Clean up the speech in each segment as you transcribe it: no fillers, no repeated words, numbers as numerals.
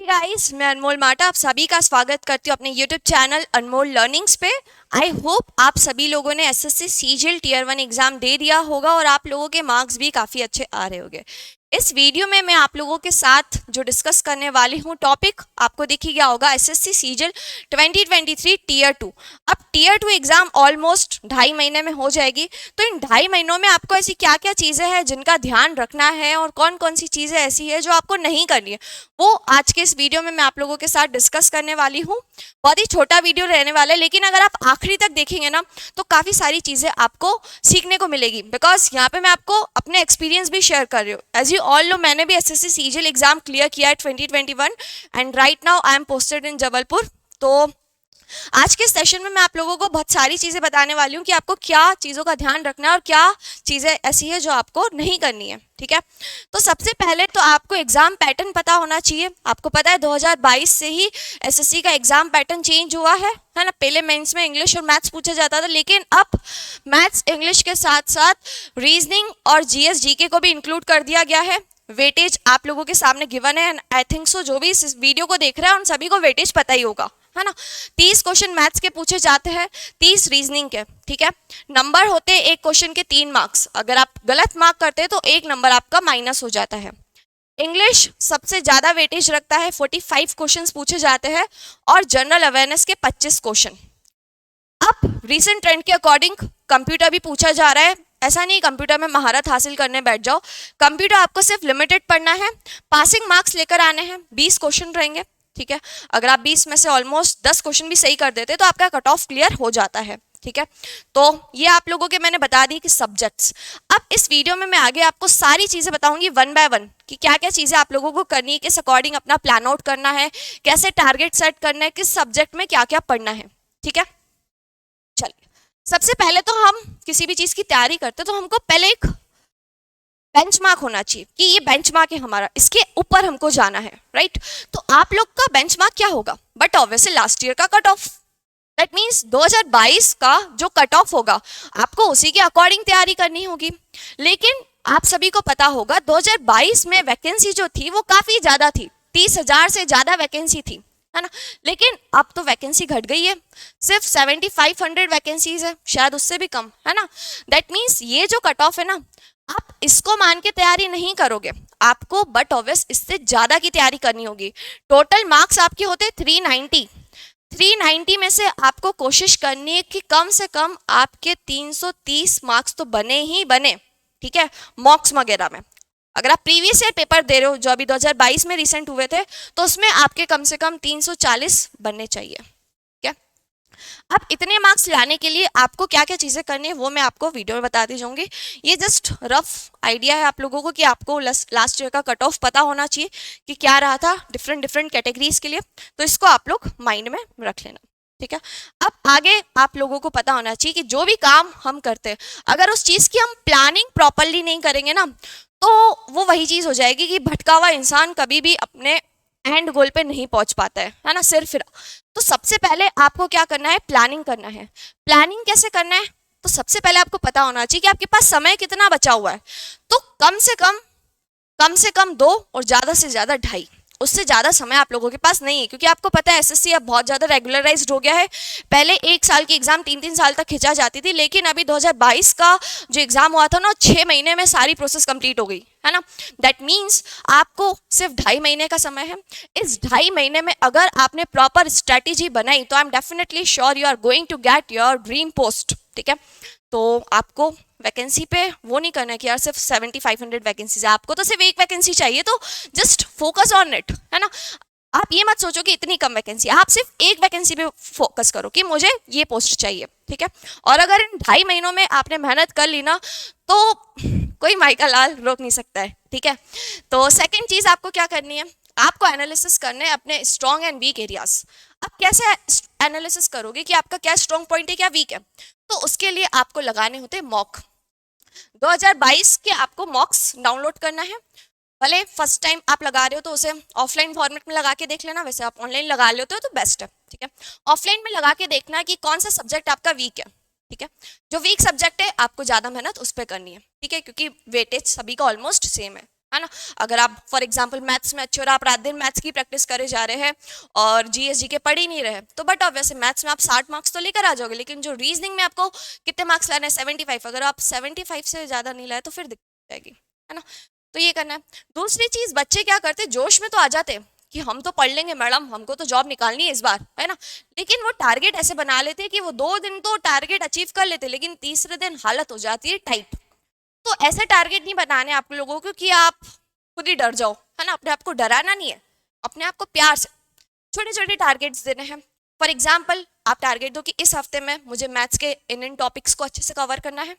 Guys, मैं अनमोल माटा आप सभी का स्वागत करती हूँ अपने यूट्यूब चैनल अनमोल लर्निंग्स पे। आई होप आप सभी लोगों ने एसएससी सीजीएल टीयर 1 एग्जाम दे दिया होगा और आप लोगों के मार्क्स भी काफ़ी अच्छे आ रहे होंगे। इस वीडियो में मैं आप लोगों के साथ जो डिस्कस करने वाली हूँ टॉपिक आपको दिख ही गया होगा, एसएससी सीजीएल 2023 टीयर 2। अब टीयर 2 एग्जाम ऑलमोस्ट 2.5 महीने में हो जाएगी, तो इन 2.5 महीनों में आपको ऐसी क्या क्या चीज़ें हैं जिनका ध्यान रखना है और कौन कौन सी चीज़ें ऐसी है जो आपको नहीं करनी है, वो आज के इस वीडियो में मैं आप लोगों के साथ डिस्कस करने वाली हूँ। बहुत ही छोटा वीडियो रहने वाला है, लेकिन अगर आप आखिरी तक देखेंगे ना तो काफ़ी सारी चीज़ें आपको सीखने को मिलेगी, बिकॉज यहाँ पे मैं आपको अपने एक्सपीरियंस भी शेयर कर रही हूँ। एज यू ऑल नो, मैंने भी एसएससी सीजीएल एग्जाम क्लियर किया है 2021 and right now I am posted in Jabalpur. तो आज के सेशन में मैं आप लोगों को बहुत सारी चीज़ें बताने वाली हूँ कि आपको क्या चीज़ों का ध्यान रखना है और क्या चीज़ें ऐसी है जो आपको नहीं करनी है। ठीक है, तो सबसे पहले तो आपको एग्जाम पैटर्न पता होना चाहिए। आपको पता है 2022 से ही एसएससी का एग्जाम पैटर्न चेंज हुआ है ना। पहले मेंस में इंग्लिश और मैथ्स पूछा जाता था, लेकिन अब मैथ्स इंग्लिश के साथ साथ रीजनिंग और जीएस जीके को भी इंक्लूड कर दिया गया है। वेटेज आप लोगों के सामने गिवन है, आई थिंक सो जो भी इस वीडियो को देख रहा है उन सभी को वेटेज पता ही होगा, है ना। 30 क्वेश्चन मैथ्स के पूछे जाते हैं, 30 रीजनिंग के। ठीक है, नंबर होते हैं एक क्वेश्चन के 3 मार्क्स। अगर आप गलत मार्क करते हैं तो एक नंबर आपका माइनस हो जाता है। इंग्लिश सबसे ज्यादा वेटेज रखता है, 45 क्वेश्चंस पूछे जाते हैं और जनरल अवेयरनेस के 25 क्वेश्चन। अब रीसेंट ट्रेंड के अकॉर्डिंग कंप्यूटर भी पूछा जा रहा है। ऐसा नहीं कंप्यूटर में महारत हासिल करने बैठ जाओ, कंप्यूटर आपको सिर्फ लिमिटेड पढ़ना है, पासिंग मार्क्स लेकर आने हैं, 20 क्वेश्चन रहेंगे। ठीक है, अगर आप 20 में से ऑलमोस्ट 10 क्वेश्चन भी सही कर देते तो आपका कट ऑफ क्लियर हो जाता है। ठीक है, तो ये आप लोगों के मैंने बता दी कि सब्जेक्ट्स। अब इस वीडियो में मैं आगे आपको सारी चीज़ें बताऊंगी वन बाय वन कि क्या क्या चीज़ें आप लोगों को करनी है, किस अकॉर्डिंग अपना प्लान आउट करना है, कैसे टारगेट सेट करना है, किस सब्जेक्ट में क्या क्या पढ़ना है। ठीक है, चलिए सबसे पहले तो हम किसी भी चीज़ की तैयारी करते तो हमको पहले एक बेंचमार्क होना चाहिए कि ये बेंचमार्क है हमारा, इसके ऊपर हमको जाना है। राइट, तो आप लोग का बेंचमार्क क्या होगा? बट ऑब्वियसली लास्ट ईयर का कट ऑफ, दैट मीन्स 2022 का जो कट ऑफ होगा आपको उसी के अकॉर्डिंग तैयारी करनी होगी। लेकिन आप सभी को पता होगा 2022 में वैकेंसी जो थी वो काफी ज्यादा थी, 30,000 से ज्यादा वैकेंसी थी, है ना। लेकिन अब तो वैकेंसी घट गई है, सिर्फ 7500 वैकेंसीज है, शायद उससे भी कम, है ना। दैट मीन्स ये जो कट ऑफ है ना, आप इसको मान के तैयारी नहीं करोगे, आपको बट ऑब्वियस इससे ज्यादा की तैयारी करनी होगी। टोटल मार्क्स आपके होते 390, 390 में से आपको कोशिश करनी है कि कम से कम आपके 330 मार्क्स तो बने ही बने। ठीक है, मॉक्स वगैरह में अगर आप प्रीवियस ईयर पेपर दे रहे हो जो अभी 2022 में रिसेंट हुए थे, तो उसमें आपके कम से कम 340 बनने चाहिए। क्या अब इतने मार्क्स लाने के लिए आपको क्या क्या चीज़ें करनी है वो मैं आपको वीडियो में बताती जाऊंगी। ये जस्ट रफ आइडिया है आप लोगों को कि आपको लास्ट ईयर का कट ऑफ पता होना चाहिए कि क्या रहा था डिफरेंट डिफरेंट कैटेगरीज के लिए, तो इसको आप लोग माइंड में रख लेना। ठीक है, अब आगे आप लोगों को पता होना चाहिए कि जो भी काम हम करते हैं अगर उस चीज़ की हम प्लानिंग प्रॉपरली नहीं करेंगे ना, तो वो वही चीज़ हो जाएगी कि भटका हुआ इंसान कभी भी अपने एंड गोल पे नहीं पहुंच पाता है ना, सिर फिरा। तो सबसे पहले आपको क्या करना है? प्लानिंग करना है। प्लानिंग कैसे करना है? तो सबसे पहले आपको पता होना चाहिए कि आपके पास समय कितना बचा हुआ है। तो कम से कम 2 और ज़्यादा से ज़्यादा 2.5, उससे ज़्यादा समय आप लोगों के पास नहीं है, क्योंकि आपको पता है एसएससी अब बहुत ज़्यादा रेगुलराइज्ड हो गया है। पहले 1 साल की एग्ज़ाम 3-3 साल तक खिंचा जाती थी, लेकिन अभी 2022 का जो एग्ज़ाम हुआ था ना, 6 महीने में सारी प्रोसेस कंप्लीट हो गई, है ना। दैट मीन्स आपको सिर्फ 2.5 महीने का समय है। इस 2.5 महीने में अगर आपने प्रॉपर स्ट्रैटेजी बनाई तो I am definitely sure you are going to get your dream post. ठीक है, तो आपको वैकेंसी पे वो नहीं करना है कि यार सिर्फ 7500 वैकेंसीज है, आपको तो सिर्फ एक वैकेंसी चाहिए, तो जस्ट फोकस ऑन इट, है ना। आप ये मत सोचो कि इतनी कम वैकेंसी, आप सिर्फ एक वैकेंसी पे फोकस करो कि मुझे ये पोस्ट चाहिए। ठीक है, और अगर इन 2.5 महीनों में आपने मेहनत कर ली ना, तो कोई माइका लाल रोक नहीं सकता है। ठीक है, तो सेकेंड चीज आपको क्या करनी है? आपको एनालिसिस करने हैं अपने स्ट्रॉन्ग एंड वीक एरियाज। अब कैसे एनालिसिस करोगे कि आपका क्या स्ट्रॉन्ग पॉइंट है, क्या वीक है? तो उसके लिए आपको लगाने होते हैं मॉक। 2022 के आपको मॉक्स डाउनलोड करना है। भले फर्स्ट टाइम आप लगा रहे हो तो उसे ऑफलाइन फॉर्मेट में लगा के देख लेना, वैसे आप ऑनलाइन लगा लेते हो तो बेस्ट है। ठीक है, ऑफलाइन में लगा के देखना है कि कौन सा सब्जेक्ट आपका वीक है। ठीक है, जो वीक सब्जेक्ट है आपको ज़्यादा मेहनत उस पर करनी है। ठीक है, क्योंकि वेटेज सभी का ऑलमोस्ट सेम है। है ना। अगर आप फॉर एग्जांपल मैथ्स में अच्छे और आप रात दिन मैथ्स की प्रैक्टिस करे जा रहे हैं और जीएस के पढ़ ही नहीं रहे, तो बट ऑब्वियसली मैथ्स में आप 60 मार्क्स तो लेकर आ जाओगे, लेकिन जो रीजनिंग में आपको कितने मार्क्स लाने हैं, 75। अगर आप 75 से ज्यादा नहीं लाए तो फिर दिक्कत जाएगी, है ना। तो ये करना है। दूसरी चीज, बच्चे क्या करते, जोश में तो आ जाते कि हम तो पढ़ लेंगे मैडम, हमको तो जॉब निकालनी है इस बार, है ना। लेकिन वो टारगेट ऐसे बना लेते हैं कि वो 2 दिन तो टारगेट अचीव कर लेते, लेकिन तीसरे दिन हालत हो जाती है टाइट। तो ऐसे टारगेट नहीं बनाने आप लोगों को कि आप खुद ही डर जाओ, है ना। अपने आप को डराना नहीं है, अपने आप को प्यार से छोटे छोटे टारगेट्स देने हैं। फॉर एग्जाम्पल, आप टारगेट दो कि इस हफ्ते में मुझे मैथ्स के इन टॉपिक्स को अच्छे से कवर करना है,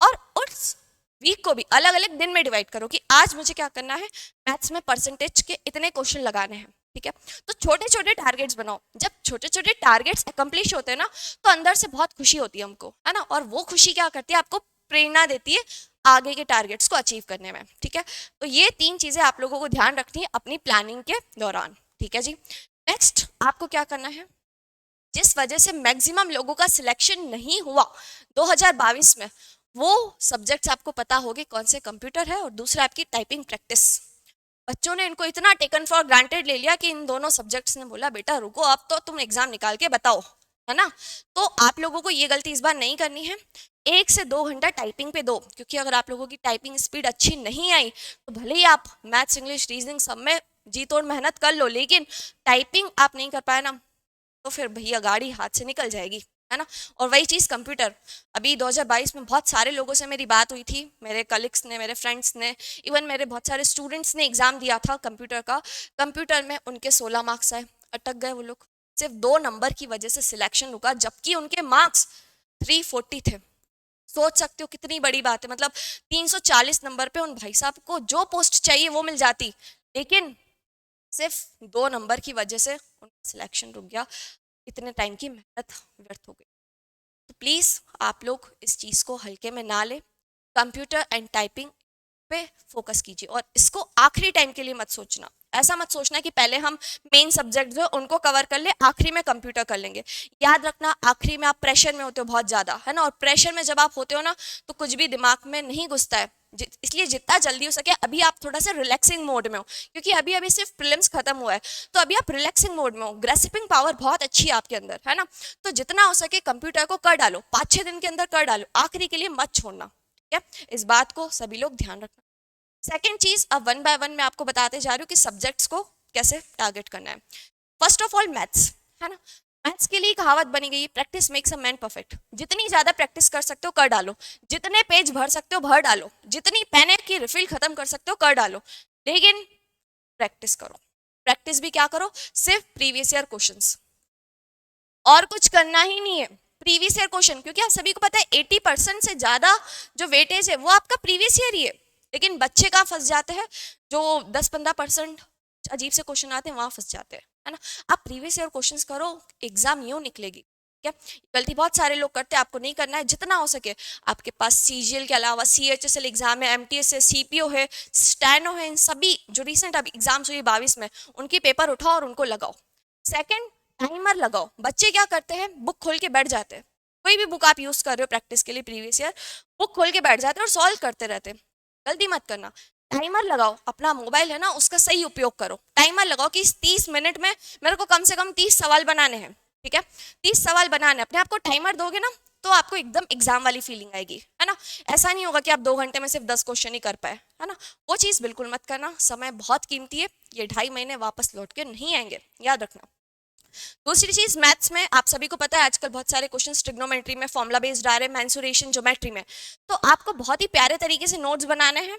और उस वीक को भी अलग अलग दिन में डिवाइड करो कि आज मुझे क्या करना है, मैथ्स में परसेंटेज के इतने क्वेश्चन लगाने हैं, ठीक है। तो छोटे छोटे टारगेट्स बनाओ। जब छोटे छोटे टारगेट्स अकम्प्लिश होते हैं ना, तो अंदर से बहुत खुशी होती है हमको, है ना। और वो खुशी क्या करती है, आपको प्रेरणा देती है आगे के टारगेट्स को अचीव करने में, ठीक है। तो ये 3 चीजें आप लोगों को ध्यान रखनी है अपनी प्लानिंग के दौरान, ठीक है जी। नेक्स्ट आपको क्या करना है, जिस वजह से मैक्सिमम लोगों का सिलेक्शन नहीं हुआ 2022 में, वो सब्जेक्ट्स आपको पता होंगे कौन से, कंप्यूटर है और दूसरा आपकी टाइपिंग प्रैक्टिस। बच्चों ने इनको इतना टेकन फॉर ग्रांटेड ले लिया कि इन दोनों सब्जेक्ट्स ने बोला बेटा रुको, अब तो तुम एग्जाम निकाल के बताओ, है ना। तो आप लोगों को ये गलती इस बार नहीं करनी है। 1 से 2 घंटा टाइपिंग पे दो, क्योंकि अगर आप लोगों की टाइपिंग स्पीड अच्छी नहीं आई तो भले ही आप मैथ्स इंग्लिश रीजनिंग सब में जी तोड़ मेहनत कर लो, लेकिन टाइपिंग आप नहीं कर पाए ना, तो फिर भैया गाड़ी हाथ से निकल जाएगी, है ना। और वही चीज़ कंप्यूटर, अभी 2022 में बहुत सारे लोगों से मेरी बात हुई थी, मेरे कलीग्स ने, मेरे फ्रेंड्स ने, इवन मेरे बहुत सारे स्टूडेंट्स ने एग्जाम दिया था कंप्यूटर का। कंप्यूटर में उनके 16 मार्क्स आए, अटक गए वो लोग, सिर्फ 2 नंबर की वजह से सिलेक्शन रुका, जबकि उनके मार्क्स 340 थे। सोच सकते हो कितनी बड़ी बात है, मतलब 340 नंबर पे उन भाई साहब को जो पोस्ट चाहिए वो मिल जाती, लेकिन सिर्फ 2 नंबर की वजह से उनका सिलेक्शन रुक गया। इतने टाइम की मेहनत व्यर्थ हो गई। तो प्लीज़ आप लोग इस चीज़ को हल्के में ना ले, कंप्यूटर एंड टाइपिंग पे फोकस कीजिए, और इसको आखिरी टाइम के लिए मत सोचना। ऐसा मत सोचना कि पहले हम मेन सब्जेक्ट जो उनको कवर कर ले, आखिरी में कंप्यूटर कर लेंगे। याद रखना, आखिरी में आप प्रेशर में होते हो बहुत ज़्यादा, है ना। और प्रेशर में जब आप होते हो ना, तो कुछ भी दिमाग में नहीं घुसता है। इसलिए जितना जल्दी हो सके अभी आप थोड़ा सा रिलैक्सिंग मोड में हो, क्योंकि अभी अभी सिर्फ प्रीलिम्स खत्म हुआ है, तो अभी आप रिलैक्सिंग मोड में हो। ग्रेस्पिंग पावर बहुत अच्छी है आपके अंदर, है ना। तो जितना हो सके कंप्यूटर को कर डालो, 5-6 दिन के अंदर कर डालो, आखिरी के लिए मत छोड़ना, ठीक है। इस बात को सभी लोग ध्यान रखना। सेकेंड चीज, अब 1 बाय 1 मैं आपको बताते जा रही हूँ कि सब्जेक्ट्स को कैसे टारगेट करना है। फर्स्ट ऑफ ऑल मैथ्स, है ना। मैथ्स के लिए कहावत बनी गई, practice makes a man perfect. जितनी ज्यादा प्रैक्टिस कर सकते हो कर डालो, जितने पेज भर सकते हो भर डालो, जितनी पेन की रिफिल खत्म कर सकते हो कर डालो, लेकिन प्रैक्टिस करो। प्रैक्टिस भी क्या करो, सिर्फ प्रीवियस ईयर क्वेश्चंस, और कुछ करना ही नहीं है। प्रीवियस ईयर क्वेश्चन, क्योंकि आप सभी को पता है 80% से ज्यादा जो वेटेज है वो आपका प्रीवियस ईयर ही है, लेकिन बच्चे कहाँ फंस जाते हैं, जो 10-15% अजीब से क्वेश्चन आते हैं वहां फंस जाते हैं, है ना। आप प्रीवियस ईयर क्वेश्चंस करो, एग्जाम यूं निकलेगी, क्या। गलती बहुत सारे लोग करते हैं, आपको नहीं करना है। जितना हो सके आपके पास सीजीएल के अलावा सीएचएसएल एग्जाम है, एमटीएस है, सीपीओ है, स्टैनो है, इन सभी जो रिसेंट अभी एग्जाम्स हुई 22 में, उनकी पेपर उठाओ और उनको लगाओ। सेकंड, टाइमर लगाओ। बच्चे क्या करते हैं, बुक खोल के बैठ जाते हैं, कोई भी बुक आप यूज कर रहे हो प्रैक्टिस के लिए प्रीवियस ईयर, बुक खोल के बैठ जाते हैं और सॉल्व करते रहते हैं। गलती मत करना, टाइमर लगाओ। अपना मोबाइल है ना, उसका सही उपयोग करो। टाइमर लगाओ कि इस 30 मिनट में मेरे को कम से कम 30 सवाल बनाने हैं, ठीक है। 30 सवाल बनाने, अपने आप को टाइमर दोगे ना, तो आपको एकदम एग्जाम वाली फीलिंग आएगी, है ना। ऐसा नहीं होगा कि आप 2 घंटे में सिर्फ 10 क्वेश्चन ही कर पाए, है ना। वो चीज बिल्कुल मत करना, समय बहुत कीमती है, ये 2.5 महीने वापस लौट के नहीं आएंगे, याद रखना। दूसरी चीज, मैथ्स में आप सभी को पता है आजकल बहुत सारे क्वेश्चंस ट्रिग्नोमेट्री में, फॉर्मुला बेस्ड आ रहे हैं, मेंसुरेशन, ज्योमेट्री में। तो आपको बहुत ही प्यारे तरीके से नोट्स बनाने हैं,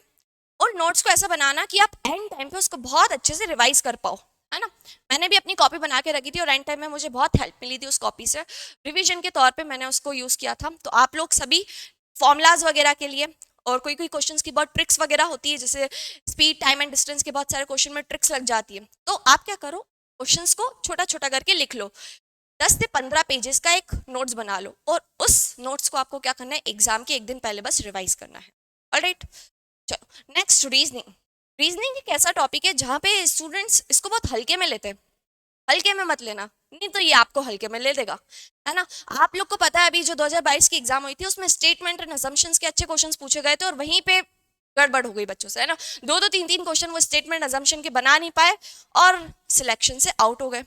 और नोट्स को ऐसा बनाना कि आप एंड टाइम पे उसको बहुत अच्छे से रिवाइज कर पाओ, है ना। मैंने भी अपनी कॉपी बना के रखी थी और एंड टाइम में मुझे बहुत हेल्प मिली थी उस कॉपी से, रिवीजन के तौर पे मैंने उसको यूज किया था। तो आप लोग सभी फॉर्मुलाज वगैरह के लिए, और कोई कोई क्वेश्चंस की बहुत ट्रिक्स वगैरह होती है, जैसे स्पीड, टाइम एंड डिस्टेंस के बहुत सारे क्वेश्चन में ट्रिक्स लग जाती है, तो आप क्या करो, क्वेश्चंस को छोटा छोटा करके लिख लो, 10 से 15 पेजेस का एक नोट्स बना लो, और उस नोट्स को आपको क्या करना है, एग्जाम के एक दिन पहले बस रिवाइज करना है। ऑलराइट, चलो नेक्स्ट, रीजनिंग। रीजनिंग एक ऐसा टॉपिक है जहाँ पे स्टूडेंट्स इसको बहुत हल्के में लेते हैं। हल्के में मत लेना, नहीं तो ये आपको हल्के में ले देगा, है ना। आप लोग को पता है अभी जो 2022 की एग्जाम हुई थी उसमें स्टेटमेंट एंड असम्पशंस के अच्छे क्वेश्चंस पूछे गए थे, और वहीं पे गड़बड़ हो गई बच्चों से, है ना। दो दो तीन तीन क्वेश्चन वो स्टेटमेंट अजम्पशन के बना नहीं पाए और सिलेक्शन से आउट हो गए।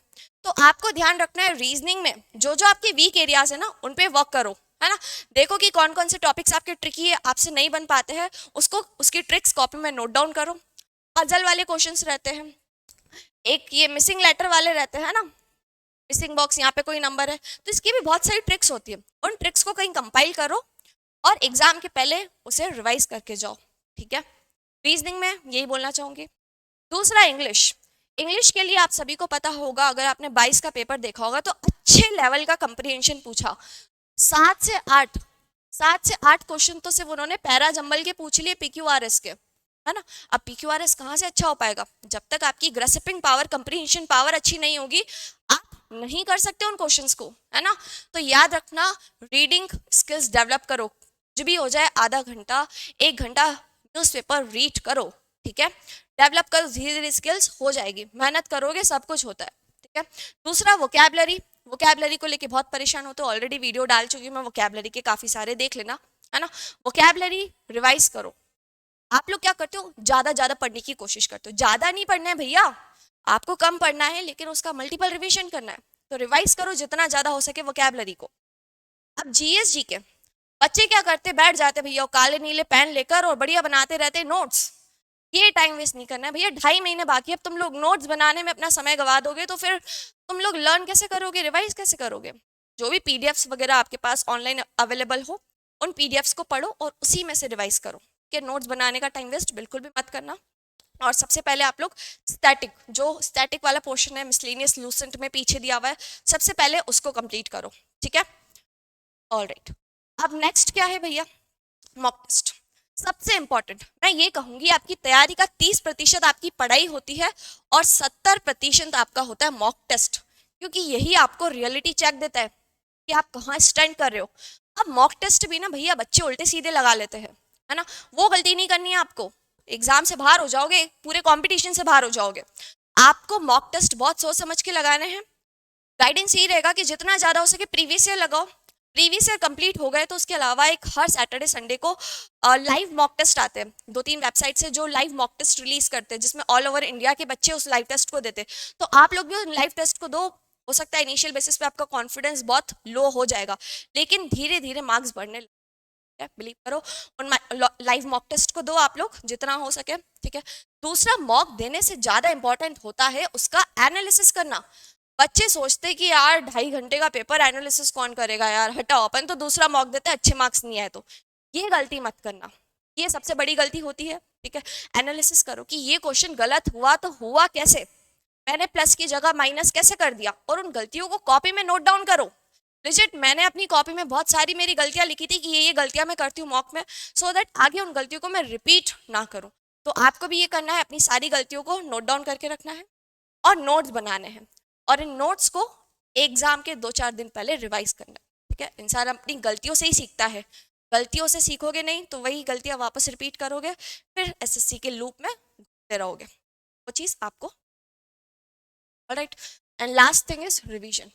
तो आपको ध्यान रखना है रीजनिंग में जो जो आपके वीक एरियाज है ना उन पे वर्क करो, है ना। देखो कि कौन कौन से टॉपिक्स आपके ट्रिकी है, आपसे नहीं बन पाते हैं, उसको उसकी ट्रिक्स कॉपी में नोट डाउन करो। पजल वाले क्वेश्चंस रहते हैं, एक ये मिसिंग लेटर वाले रहते हैं ना, मिसिंग बॉक्स यहाँ पे कोई नंबर है, तो इसकी भी बहुत सारी ट्रिक्स होती है। उन ट्रिक्स को कहीं कंपाइल करो और एग्जाम के पहले उसे रिवाइज करके जाओ, ठीक है। रीजनिंग में यही बोलना चाहूंगी। दूसरा इंग्लिश। इंग्लिश के लिए आप सभी को पता होगा, अगर आपने 22 का पेपर देखा होगा तो अच्छे लेवल का कंप्रीहेंशन पूछा। 7 से 8 क्वेश्चन तो सिर्फ उन्होंने पैरा जंबल के पूछ लिए PQRS के, है ना। अब PQRS कहाँ से अच्छा हो पाएगा, जब तक आपकी ग्रेस्पिंग पावर, कंप्रीहेंशन पावर अच्छी नहीं होगी, आप नहीं कर सकते उन क्वेश्चंस को, है ना। तो याद रखना, रीडिंग स्किल्स डेवलप करो, जो भी हो जाए आधा घंटा 1 घंटा न्यूज़पेपर रीड करो, ठीक है। डेवलप करो, धीरे धीरे स्किल्स हो जाएगी, मेहनत करोगे सब कुछ होता है, ठीक है। दूसरा वोकैबलरी। वोकैबलरी को लेके बहुत परेशान हो तो ऑलरेडी वीडियो डाल चुकी हूँ मैं वोकैबलरी के, काफी सारे देख लेना, है ना। वोकैबलरी रिवाइज करो। आप लोग क्या करते हो, ज्यादा ज्यादा पढ़ने की कोशिश करते हो, ज्यादा नहीं पढ़ना है भैया, आपको कम पढ़ना है लेकिन उसका मल्टीपल रिवीजन करना है। तो रिवाइज करो जितना ज्यादा हो सके वोकैबलरी को। अब GS जी के बच्चे क्या करते, बैठ जाते भैया काले नीले पेन लेकर और बढ़िया बनाते रहते नोट्स। ये टाइम वेस्ट नहीं करना है भैया, 2.5 महीने बाकी, अब तुम लोग नोट्स बनाने में अपना समय गवा दोगे तो फिर तुम लोग लर्न कैसे करोगे, रिवाइज कैसे करोगे। जो भी PDFs वगैरह आपके पास ऑनलाइन अवेलेबल हो उन PDFs को पढ़ो और उसी में से रिवाइज करो, कि नोट्स बनाने का टाइम वेस्ट बिल्कुल भी मत करना। और सबसे पहले आप लोग स्टैटिक, जो स्टैटिक वाला पोर्शन है मिसलेनियस लूसेंट में पीछे दिया हुआ है, सबसे पहले उसको कंप्लीट करो, ठीक है। ऑलराइट, अब नेक्स्ट क्या है भैया, मॉक टेस्ट। सबसे इंपॉर्टेंट मैं ये कहूंगी, आपकी तैयारी का 30% आपकी पढ़ाई होती है और 70% आपका होता है मॉक टेस्ट, क्योंकि यही आपको रियलिटी चेक देता है कि आप कहाँ स्टैंड कर रहे हो। अब मॉक टेस्ट भी ना भैया बच्चे उल्टे सीधे लगा लेते हैं, है ना। वो गलती नहीं करनी है आपको, एग्जाम से बाहर हो जाओगे, पूरे कंपटीशन से बाहर हो जाओगे। आपको मॉक टेस्ट बहुत सोच समझ के लगाने हैं। गाइडेंस यही रहेगा कि जितना ज्यादा हो सके प्रीवियस ईयर लगाओ। प्रीवियस ईयर कंप्लीट हो गए तो उसके अलावा एक हर सैटरडे संडे को लाइव मॉक टेस्ट आते हैं, 2-3 वेबसाइट से जो लाइव मॉक टेस्ट रिलीज करते हैं, जिसमें ऑल ओवर इंडिया के बच्चे उस लाइव टेस्ट को देते हैं। तो आप लोग भी उस लाइव टेस्ट को दो। हो सकता है इनिशियल बेसिस पे आपका कॉन्फिडेंस बहुत लो हो जाएगा, लेकिन धीरे धीरे मार्क्स बढ़ने, बिलीव करो। उन लाइव मॉक टेस्ट को दो आप लोग जितना हो सके, ठीक है। दूसरा, मॉक देने से ज्यादा इंपॉर्टेंट होता है उसका एनालिसिस करना। बच्चे सोचते कि यार 2.5 घंटे का पेपर एनालिसिस कौन करेगा यार, हटाओ अपन तो दूसरा मॉक देते हैं, अच्छे मार्क्स नहीं आए तो। ये गलती मत करना, ये सबसे बड़ी गलती होती है, ठीक है। एनालिसिस करो कि ये क्वेश्चन गलत हुआ तो हुआ कैसे, मैंने प्लस की जगह माइनस कैसे कर दिया, और उन गलतियों को कॉपी में नोट डाउन करो। लिजिट मैंने अपनी कॉपी में बहुत सारी मेरी गलतियां लिखी थी कि ये गलतियां मैं करती हूँ मॉक में, सो दैट आगे उन गलतियों को मैं रिपीट ना करूँ। तो आपको भी ये करना है, अपनी सारी गलतियों को नोट डाउन करके रखना है और नोट्स बनाने हैं, और इन नोट्स को एग्जाम के 2-4 दिन पहले रिवाइज करना है, ठीक है। इंसान अपनी गलतियों से ही सीखता है, गलतियों से सीखोगे नहीं तो वही गलतियां वापस रिपीट करोगे, फिर SSC के लूप में घूमते रहोगे, वो चीज़ आपको। Alright, and last thing is revision.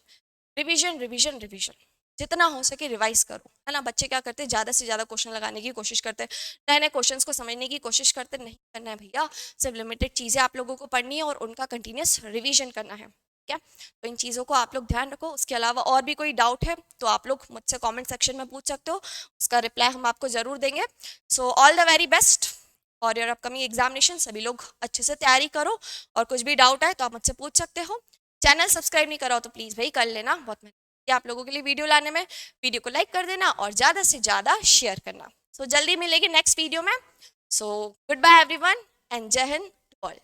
Revision revision revision, जितना हो सके रिवाइज करो, है ना। बच्चे क्या करते हैं, ज्यादा से ज्यादा क्वेश्चन लगाने की कोशिश करते हैं, नए नए क्वेश्चंस को समझने की कोशिश करते हैं। नहीं करना है भैया, सिर्फ लिमिटेड चीजें आप लोगों को पढ़नी है और उनका कंटिन्यूस रिवीजन करना है, क्या। तो इन चीज़ों को आप लोग ध्यान रखो। उसके अलावा और भी कोई डाउट है तो आप लोग मुझसे कमेंट सेक्शन में पूछ सकते हो, उसका रिप्लाई हम आपको ज़रूर देंगे। So all the very best for your upcoming examination. सभी लोग अच्छे से तैयारी करो, और कुछ भी डाउट है तो आप मुझसे पूछ सकते हो। चैनल सब्सक्राइब नहीं करो तो प्लीज़ भाई कर लेना, बहुत मेहनत आप लोगों के लिए वीडियो लाने में। वीडियो को लाइक कर देना और ज़्यादा से ज़्यादा शेयर करना। सो जल्दी मिलेगी नेक्स्ट वीडियो में। So good bye everyone and Jai Hind all.